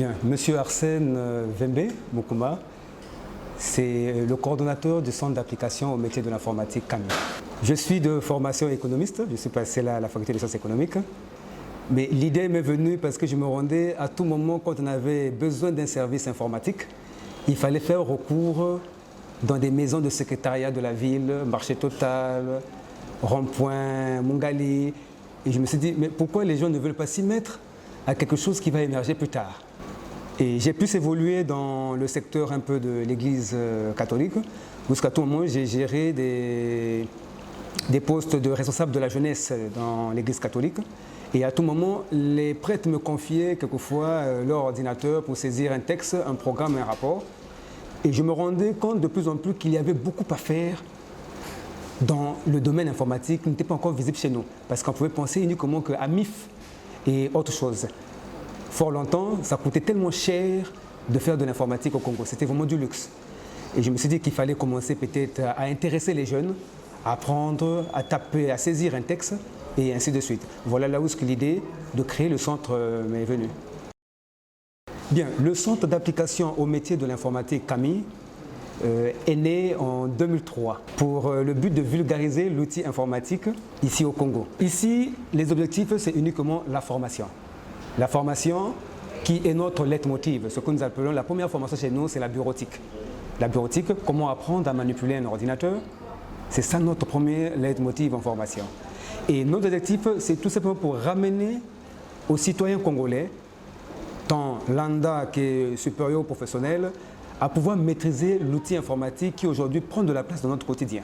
Bien, Monsieur Arsène Vembe Mukuma, c'est le coordonnateur du centre d'application au métier de l'informatique CAMI. Je suis de formation économiste, je suis passé là à la faculté des sciences économiques, mais l'idée m'est venue parce que je me rendais à tout moment quand on avait besoin d'un service informatique, il fallait faire recours dans des maisons de secrétariat de la ville, Marché Total, Rond-Point, Mungali, et je me suis dit, mais pourquoi les gens ne veulent pas s'y mettre à quelque chose qui va émerger plus tard? Et j'ai pu évoluer dans le secteur un peu de l'église catholique, jusqu'à tout moment j'ai géré des postes de responsable de la jeunesse dans l'église catholique. Et à tout moment, les prêtres me confiaient quelquefois leur ordinateur pour saisir un texte, un programme, un rapport. Et je me rendais compte de plus en plus qu'il y avait beaucoup à faire dans le domaine informatique qui n'était pas encore visible chez nous. Parce qu'on pouvait penser uniquement qu'à MIF et autre chose. Fort longtemps, ça coûtait tellement cher de faire de l'informatique au Congo. C'était vraiment du luxe. Et je me suis dit qu'il fallait commencer peut-être à intéresser les jeunes, à apprendre, à taper, à saisir un texte, et ainsi de suite. Voilà là où l'idée de créer le centre m'est venue. Bien, le centre d'application au métier de l'informatique CAMI est né en 2003 pour le but de vulgariser l'outil informatique ici au Congo. Ici, les objectifs, c'est uniquement la formation. La formation qui est notre leitmotiv, ce que nous appelons la première formation chez nous, c'est la bureautique. La bureautique, comment apprendre à manipuler un ordinateur, c'est ça notre premier leitmotiv en formation. Et notre objectif, c'est tout simplement pour ramener aux citoyens congolais, tant lambda que supérieur ou professionnel, à pouvoir maîtriser l'outil informatique qui aujourd'hui prend de la place dans notre quotidien.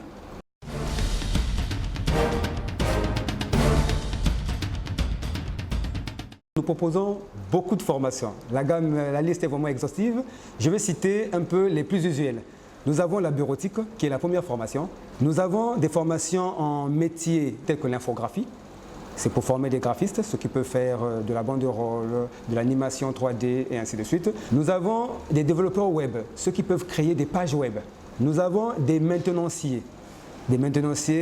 Nous proposons beaucoup de formations. La liste est vraiment exhaustive. Je vais citer un peu les plus usuelles. Nous avons la bureautique, qui est la première formation. Nous avons des formations en métiers tels que l'infographie. C'est pour former des graphistes, ceux qui peuvent faire de la banderole, de l'animation 3D et ainsi de suite. Nous avons des développeurs web, ceux qui peuvent créer des pages web. Nous avons des maintenanciers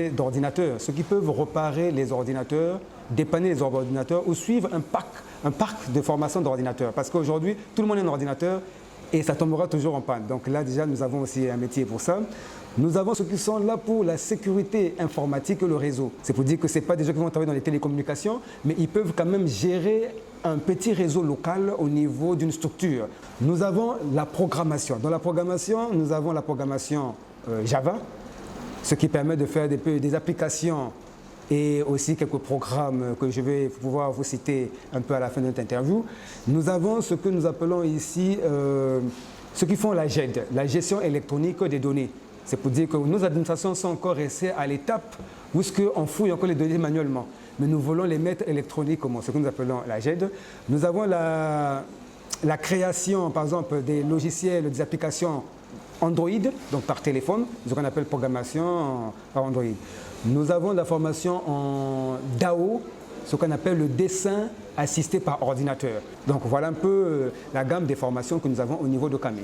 d'ordinateurs, ceux qui peuvent réparer les ordinateurs, dépanner les ordinateurs ou suivre un parc de formation d'ordinateurs. Parce qu'aujourd'hui, tout le monde a un ordinateur et ça tombera toujours en panne. Donc là, déjà, nous avons aussi un métier pour ça. Nous avons ceux qui sont là pour la sécurité informatique et le réseau. C'est pour dire que ce n'est pas des gens qui vont travailler dans les télécommunications, mais ils peuvent quand même gérer un petit réseau local au niveau d'une structure. Nous avons la programmation. Dans la programmation, nous avons la programmation Java, ce qui permet de faire des applications et aussi quelques programmes que je vais pouvoir vous citer un peu à la fin de notre interview. Nous avons ce que nous appelons ici, ceux qui font la GED, la gestion électronique des données. C'est pour dire que nos administrations sont encore restées à l'étape où on fouille encore les données manuellement. Mais nous voulons les mettre électroniquement, ce que nous appelons la GED. Nous avons la création, par exemple, des logiciels, des applications Android, donc par téléphone, ce qu'on appelle programmation par Android. Nous avons la formation en DAO, ce qu'on appelle le dessin assisté par ordinateur. Donc voilà un peu la gamme des formations que nous avons au niveau de CAMI.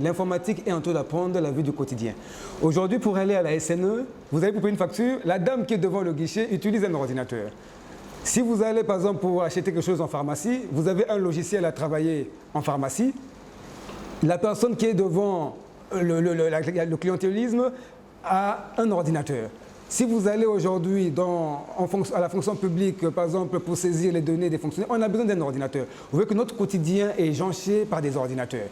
L'informatique est en train d'apprendre la vie du quotidien. Aujourd'hui, pour aller à la SNE, vous allez pour payer une facture, la dame qui est devant le guichet utilise un ordinateur. Si vous allez par exemple pour acheter quelque chose en pharmacie, vous avez un logiciel à travailler en pharmacie. La personne qui est devant le clientélisme a un ordinateur. Si vous allez aujourd'hui à la fonction publique, par exemple, pour saisir les données des fonctionnaires, on a besoin d'un ordinateur. Vous voyez que notre quotidien est jonché par des ordinateurs.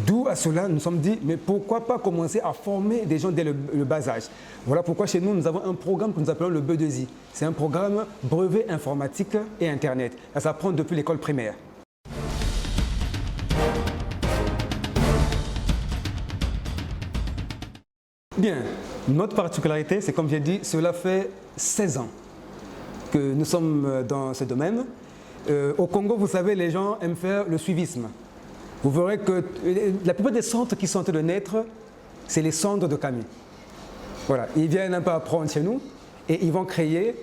D'où à cela, nous nous sommes dit, mais pourquoi pas commencer à former des gens dès le bas âge. Voilà pourquoi chez nous, nous avons un programme que nous appelons le BE2I. C'est un programme brevet informatique et Internet. Ça s'apprend depuis l'école primaire. Bien, notre particularité, c'est comme j'ai dit, cela fait 16 ans que nous sommes dans ce domaine. Au Congo, vous savez, les gens aiment faire le suivisme. Vous verrez que la plupart des centres qui sont en train de naître, c'est les centres de CAMI. Voilà, ils viennent un peu apprendre chez nous et ils vont créer.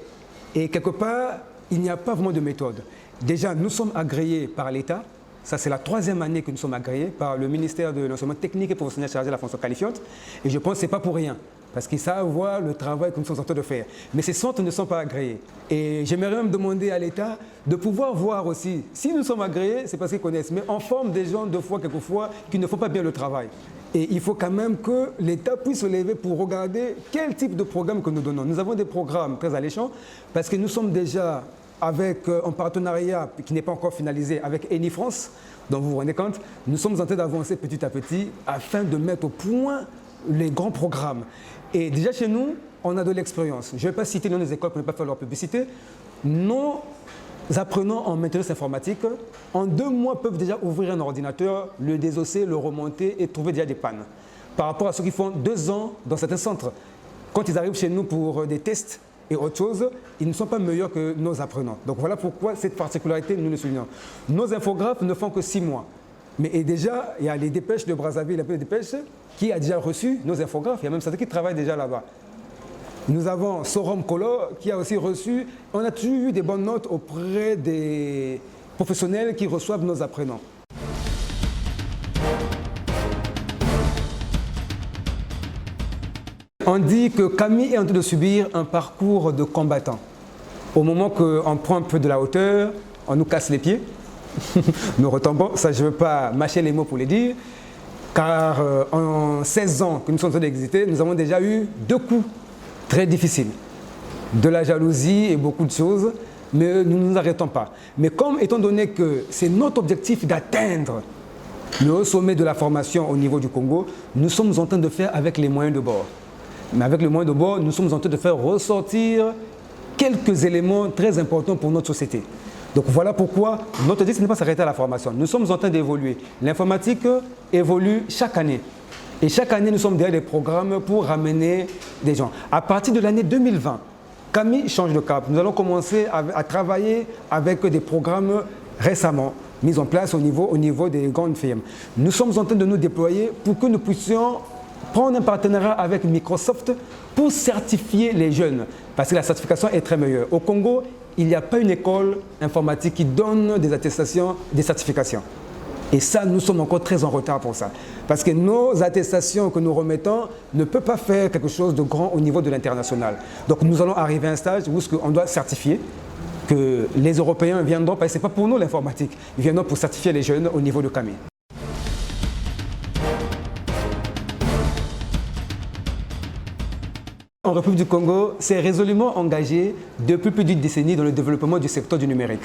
Et quelque part, il n'y a pas vraiment de méthode. Déjà, nous sommes agréés par l'État. Ça, c'est la 3e année que nous sommes agréés par le ministère de l'enseignement technique et professionnel chargé de la fonction qualifiante. Et je pense que ce n'est pas pour rien. parce qu'ils savent voir le travail que nous sommes en train de faire. Mais ces centres ne sont pas agréés. Et j'aimerais même demander à l'État de pouvoir voir aussi, si nous sommes agréés, c'est parce qu'ils connaissent, mais on forme des gens quelquefois, qui ne font pas bien le travail. Et il faut quand même que l'État puisse se lever pour regarder quel type de programme que nous donnons. Nous avons des programmes très alléchants, parce que nous sommes déjà avec un partenariat qui n'est pas encore finalisé avec Eni France, donc vous vous rendez compte, nous sommes en train d'avancer petit à petit afin de mettre au point les grands programmes. Et déjà chez nous, on a de l'expérience. Je ne vais pas citer nos écoles pour ne pas faire leur publicité. Nos apprenants en maintenance informatique, en 2 mois, peuvent déjà ouvrir un ordinateur, le désosser, le remonter et trouver déjà des pannes. Par rapport à ceux qui font 2 ans dans certains centres, quand ils arrivent chez nous pour des tests et autre chose, ils ne sont pas meilleurs que nos apprenants. Donc voilà pourquoi cette particularité, nous le soulignons. Nos infographes ne font que 6 mois. Mais et déjà, il y a les dépêches de Brazzaville, les dépêches, qui a déjà reçu nos infographes. Il y a même certains qui travaillent déjà là-bas. Nous avons Sorom Color qui a aussi reçu. On a toujours eu des bonnes notes auprès des professionnels qui reçoivent nos apprenants. On dit que Camille est en train de subir un parcours de combattant. Au moment qu'on prend un peu de la hauteur, on nous casse les pieds, nous retombons. Ça, je ne veux pas mâcher les mots pour les dire, car en 16 ans que nous sommes en train d'exister, nous avons déjà eu 2 coups très difficiles. De la jalousie et beaucoup de choses, mais nous ne nous arrêtons pas. Mais comme, étant donné que c'est notre objectif d'atteindre le haut sommet de la formation au niveau du Congo, nous sommes en train de faire avec les moyens de bord. Mais avec les moyens de bord, nous sommes en train de faire ressortir quelques éléments très importants pour notre société. Donc voilà pourquoi notre objectif n'est pas s'arrêter à la formation. Nous sommes en train d'évoluer. L'informatique évolue chaque année. Et chaque année, nous sommes derrière des programmes pour ramener des gens. À partir de l'année 2020, Camille change de cap. Nous allons commencer à travailler avec des programmes récemment mis en place au niveau des grandes firmes. Nous sommes en train de nous déployer pour que nous puissions prendre un partenariat avec Microsoft pour certifier les jeunes, parce que la certification est très meilleure. Au Congo, il n'y a pas une école informatique qui donne des attestations, des certifications. Et ça, nous sommes encore très en retard pour ça. Parce que nos attestations que nous remettons ne peuvent pas faire quelque chose de grand au niveau de l'international. Donc nous allons arriver à un stade où on doit certifier que les Européens viendront, parce que ce n'est pas pour nous l'informatique, ils viendront pour certifier les jeunes au niveau de Camille. En République du Congo s'est résolument engagé depuis plus d'une décennie dans le développement du secteur du numérique.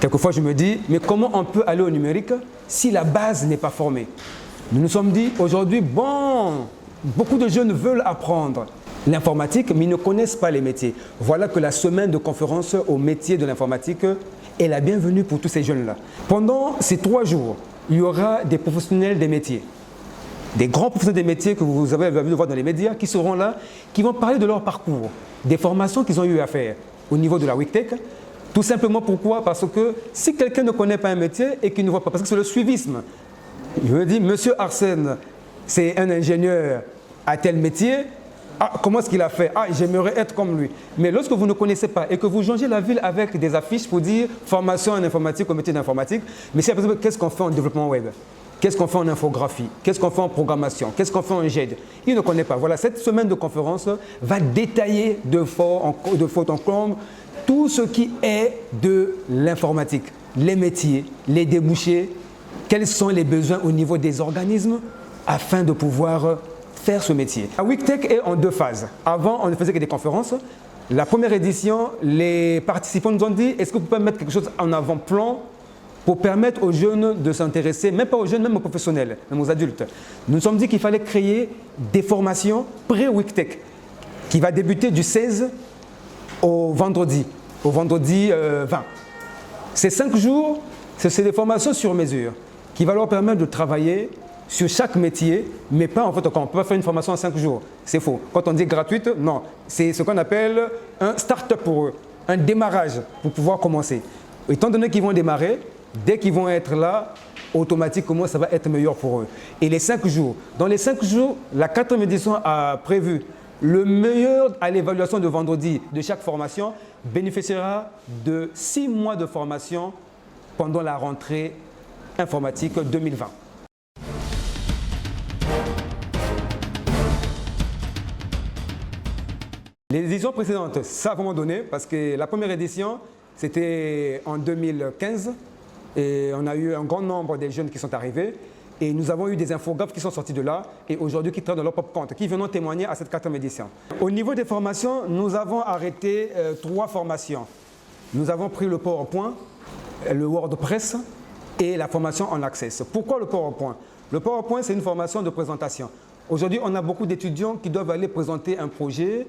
Quelquefois, je me dis, mais comment on peut aller au numérique si la base n'est pas formée? Nous nous sommes dit, aujourd'hui, beaucoup de jeunes veulent apprendre l'informatique, mais ils ne connaissent pas les métiers. Voilà que la semaine de conférence au métier de l'informatique est la bienvenue pour tous ces jeunes-là. Pendant ces 3 jours, il y aura des professionnels des métiers. Des grands professionnels des métiers que vous avez l'habitude de voir dans les médias qui seront là, qui vont parler de leur parcours, des formations qu'ils ont eu à faire au niveau de la WICTEC. Tout simplement pourquoi? Parce que si quelqu'un ne connaît pas un métier et qu'il ne voit pas, parce que c'est le suivisme. Je me dis, monsieur Arsène, c'est un ingénieur à tel métier, comment est-ce qu'il a fait? J'aimerais être comme lui. Mais lorsque vous ne connaissez pas et que vous changez la ville avec des affiches pour dire formation en informatique au métier d'informatique, mais si, par exemple, qu'est-ce qu'on fait en développement web? Qu'est-ce qu'on fait en infographie? Qu'est-ce qu'on fait en programmation? Qu'est-ce qu'on fait en GED? Il ne connaît pas. Voilà, cette semaine de conférence va détailler de faute en comble tout ce qui est de l'informatique, les métiers, les débouchés, quels sont les besoins au niveau des organismes afin de pouvoir faire ce métier. La WICTEC est en 2 phases. Avant, on ne faisait que des conférences. La première édition, les participants nous ont dit, est-ce que vous pouvez mettre quelque chose en avant-plan pour permettre aux jeunes de s'intéresser, même pas aux jeunes, même aux professionnels, même aux adultes. Nous nous sommes dit qu'il fallait créer des formations pré-WICTEC qui va débuter du 16 au vendredi 20. Ces 5 jours, c'est des formations sur mesure qui vont leur permettre de travailler sur chaque métier, mais pas en fait, on ne peut pas faire une formation en 5 jours. C'est faux. Quand on dit gratuite, non. C'est ce qu'on appelle un start-up pour eux, un démarrage pour pouvoir commencer. Étant donné qu'ils vont démarrer, dès qu'ils vont être là, automatiquement, ça va être meilleur pour eux. Et les 5 jours, dans les 5 jours, la 4e édition a prévu le meilleur à l'évaluation de vendredi de chaque formation bénéficiera de 6 mois de formation pendant la rentrée informatique 2020. Les éditions précédentes, ça a vraiment donné parce que la première édition, c'était en 2015 et on a eu un grand nombre de jeunes qui sont arrivés et nous avons eu des infographes qui sont sortis de là et aujourd'hui qui travaillent dans leur propre compte, qui viennent témoigner à cette 4e édition. Au niveau des formations, nous avons arrêté 3 formations. Nous avons pris le PowerPoint, le WordPress et la formation en Access. Pourquoi le PowerPoint? Le PowerPoint, c'est une formation de présentation. Aujourd'hui, on a beaucoup d'étudiants qui doivent aller présenter un projet,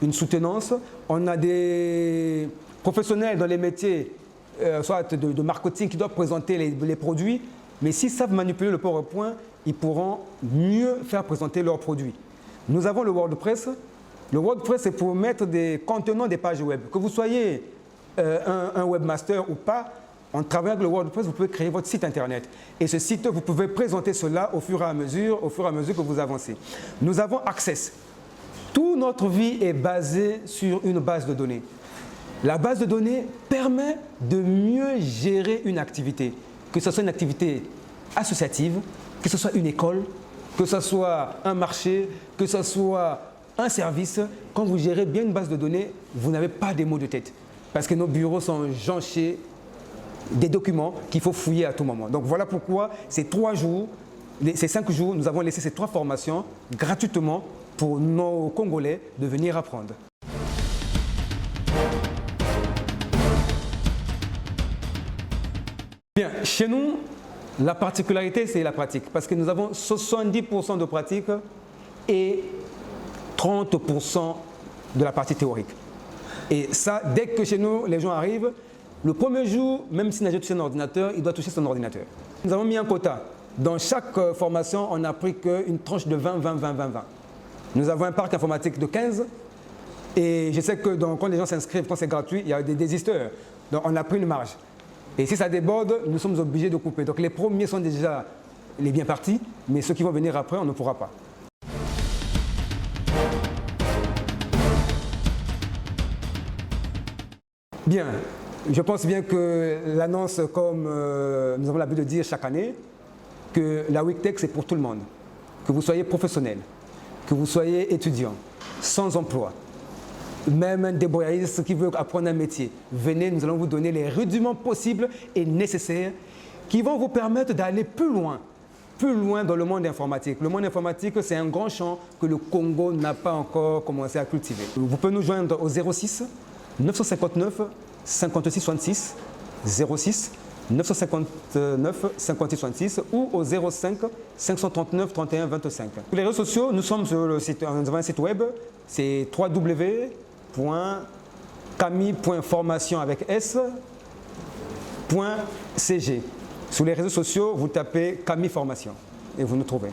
une soutenance. On a des professionnels dans les métiers, soit de marketing, qui doivent présenter les produits. Mais s'ils savent manipuler le PowerPoint, ils pourront mieux faire présenter leurs produits. Nous avons le WordPress. Le WordPress, c'est pour mettre des contenants des pages web. Que vous soyez un webmaster ou pas, en travaillant avec le WordPress, vous pouvez créer votre site internet. Et ce site, vous pouvez présenter cela au fur et à mesure que vous avancez. Nous avons Access. Toute notre vie est basée sur une base de données. La base de données permet de mieux gérer une activité, que ce soit une activité associative, que ce soit une école, que ce soit un marché, que ce soit un service. Quand vous gérez bien une base de données, vous n'avez pas des maux de tête. Parce que nos bureaux sont jonchés des documents qu'il faut fouiller à tout moment. Donc voilà pourquoi ces 5 jours, nous avons laissé ces 3 formations gratuitement pour nos Congolais de venir apprendre. Bien, chez nous, la particularité, c'est la pratique, parce que nous avons 70% de pratique et 30% de la partie théorique. Et ça, dès que chez nous, les gens arrivent, le premier jour, même s'il n'a jamais touché un ordinateur, il doit toucher son ordinateur. Nous avons mis un quota. Dans chaque formation, on n'a pris qu'une tranche de 20, 20, 20, 20, 20. Nous avons un parc informatique de 15. Et je sais que quand les gens s'inscrivent, quand c'est gratuit, il y a des désisteurs. Donc on a pris une marge. Et si ça déborde, nous sommes obligés de couper. Donc les premiers sont déjà les bien partis, mais ceux qui vont venir après, on ne pourra pas. Bien. Je pense bien que l'annonce, comme nous avons l'habitude de dire chaque année, que la WeekTech, c'est pour tout le monde. Que vous soyez professionnel, que vous soyez étudiant, sans emploi, même un débrouillardiste qui veut apprendre un métier. Venez, nous allons vous donner les rudiments possibles et nécessaires qui vont vous permettre d'aller plus loin dans le monde informatique. Le monde informatique, c'est un grand champ que le Congo n'a pas encore commencé à cultiver. Vous pouvez nous joindre au 06 959 56 66 06 959 56 66 ou au 05 539 31 25. Pour les réseaux sociaux, nous sommes sur le site, nous avons un site web, c'est www.cami.formation avec s.cg. Sur les réseaux sociaux, vous tapez Cami Formation et vous nous trouvez.